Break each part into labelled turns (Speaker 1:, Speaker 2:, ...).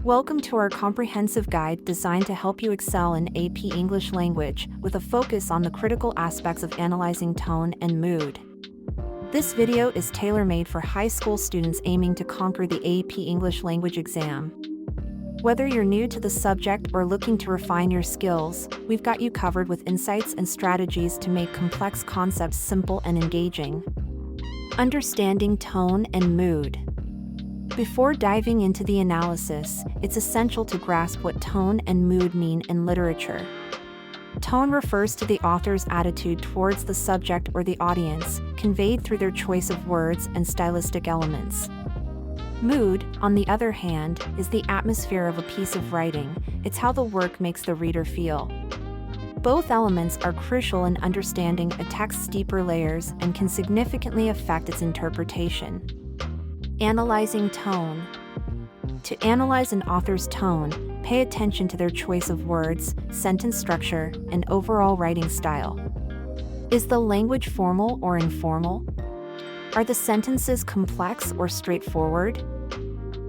Speaker 1: Welcome to our comprehensive guide designed to help you excel in AP English language with a focus on the critical aspects of analyzing tone and mood. This video is tailor-made for high school students aiming to conquer the AP English language exam. Whether you're new to the subject or looking to refine your skills, we've got you covered with insights and strategies to make complex concepts simple and engaging. Understanding tone and mood. Before diving into the analysis, it's essential to grasp what tone and mood mean in literature. Tone refers to the author's attitude towards the subject or the audience, conveyed through their choice of words and stylistic elements. Mood, on the other hand, is the atmosphere of a piece of writing. It's how the work makes the reader feel. Both elements are crucial in understanding a text's deeper layers and can significantly affect its interpretation. Analyzing tone. To analyze an author's tone, pay attention to their choice of words, sentence structure, and overall writing style. Is the language formal or informal? Are the sentences complex or straightforward?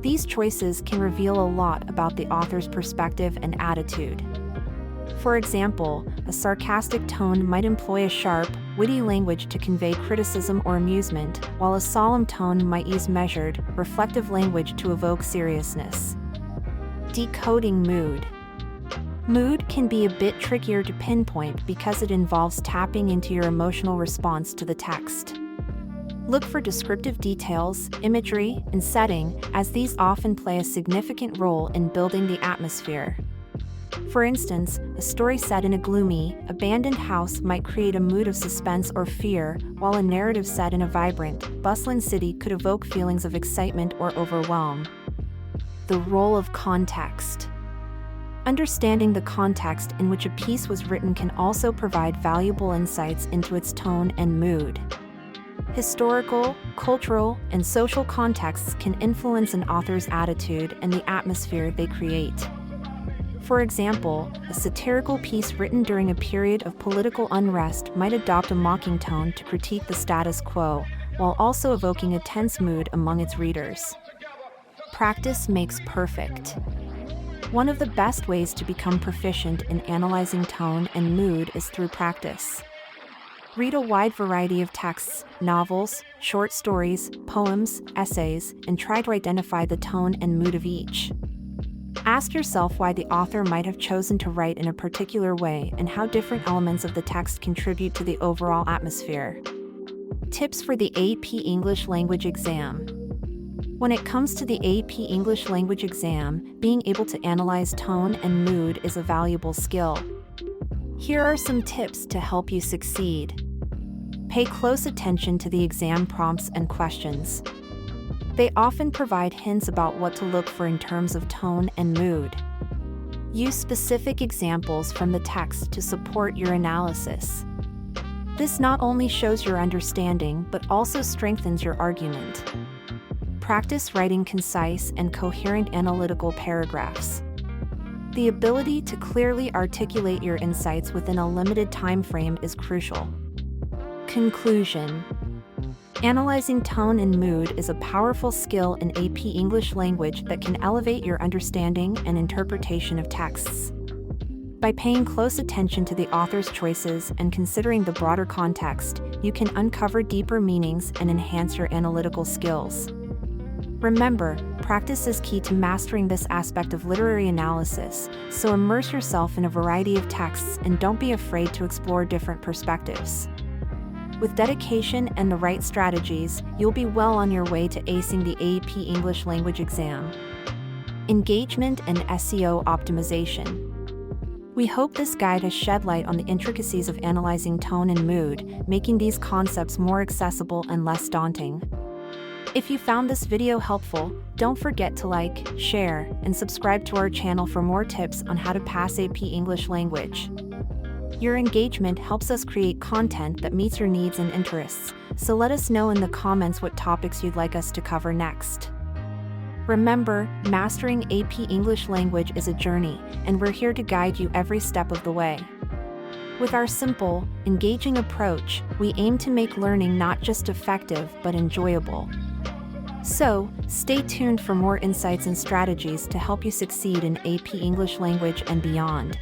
Speaker 1: These choices can reveal a lot about the author's perspective and attitude. For example, a sarcastic tone might employ a sharp, witty language to convey criticism or amusement, while a solemn tone might use measured, reflective language to evoke seriousness. Decoding mood. Mood can be a bit trickier to pinpoint because it involves tapping into your emotional response to the text. Look for descriptive details, imagery, and setting, as these often play a significant role in building the atmosphere. For instance, a story set in a gloomy, abandoned house might create a mood of suspense or fear, while a narrative set in a vibrant, bustling city could evoke feelings of excitement or overwhelm. The role of context. Understanding the context in which a piece was written can also provide valuable insights into its tone and mood. Historical, cultural, and social contexts can influence an author's attitude and the atmosphere they create. For example, a satirical piece written during a period of political unrest might adopt a mocking tone to critique the status quo, while also evoking a tense mood among its readers. Practice makes perfect. One of the best ways to become proficient in analyzing tone and mood is through practice. Read a wide variety of texts, novels, short stories, poems, essays, and try to identify the tone and mood of each. Ask yourself why the author might have chosen to write in a particular way and how different elements of the text contribute to the overall atmosphere. Tips for the AP English language exam. When it comes to the AP English language exam, being able to analyze tone and mood is a valuable skill. Here are some tips to help you succeed. Pay close attention to the exam prompts and questions. They often provide hints about what to look for in terms of tone and mood. Use specific examples from the text to support your analysis. This not only shows your understanding but also strengthens your argument. Practice writing concise and coherent analytical paragraphs. The ability to clearly articulate your insights within a limited time frame is crucial. Conclusion. Analyzing tone and mood is a powerful skill in AP English language that can elevate your understanding and interpretation of texts. By paying close attention to the author's choices and considering the broader context, you can uncover deeper meanings and enhance your analytical skills. Remember, practice is key to mastering this aspect of literary analysis, so immerse yourself in a variety of texts and don't be afraid to explore different perspectives. With dedication and the right strategies, you'll be well on your way to acing the AP English language exam. Engagement and SEO optimization. We hope this guide has shed light on the intricacies of analyzing tone and mood, making these concepts more accessible and less daunting. If you found this video helpful, don't forget to like, share, and subscribe to our channel for more tips on how to pass AP English language. Your engagement helps us create content that meets your needs and interests, so let us know in the comments what topics you'd like us to cover next. Remember, mastering AP English language is a journey, and we're here to guide you every step of the way. With our simple, engaging approach, we aim to make learning not just effective but enjoyable. So, stay tuned for more insights and strategies to help you succeed in AP English language and beyond.